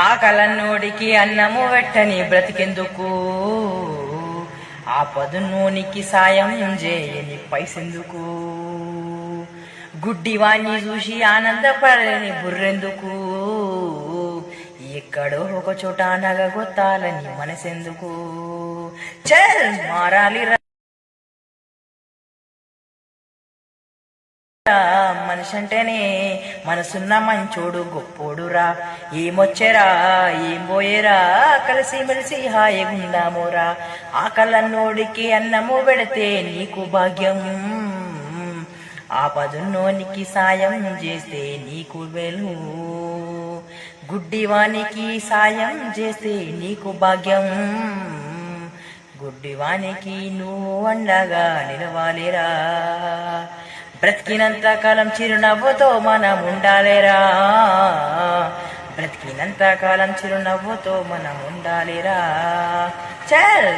ఆ కలన్నోడికి అన్నము వెట్టని బ్రతికెందుకు, ఆ పదున్నోనికి సాయం చేయని పైసెందుకు, గుడ్డివాణ్ణి చూసి ఆనందపడని బుర్రెందుకు, ఎక్కడో ఒక చోట నగగొత్తాలని మనసెందుకు. చల్ మారాలి మనిషంటేనే మనసున్న మంచోడు గొప్పోడురా, ఏమొచ్చెరా ఏం పోయేరా కలిసి మెలిసి హాయిగుందామురా. ఆ కలన్నోడికి అన్నము పెడితే నీకు భాగ్యం, ఆ పదున్నోనికి సాయం చేస్తే నీకు వెలు, గుడ్డివానికి సాయం చేస్తే నీకు భాగ్యం, గుడ్డివానికి నువ్వు అండగా నిలవాలిరా. బ్రతికినంత కాలం చిరునవ్వుతో మనం ఉండాలిరా, బ్రతికినంత కాలం చిరునవ్వుతో మనం ఉండాలిరా. చల్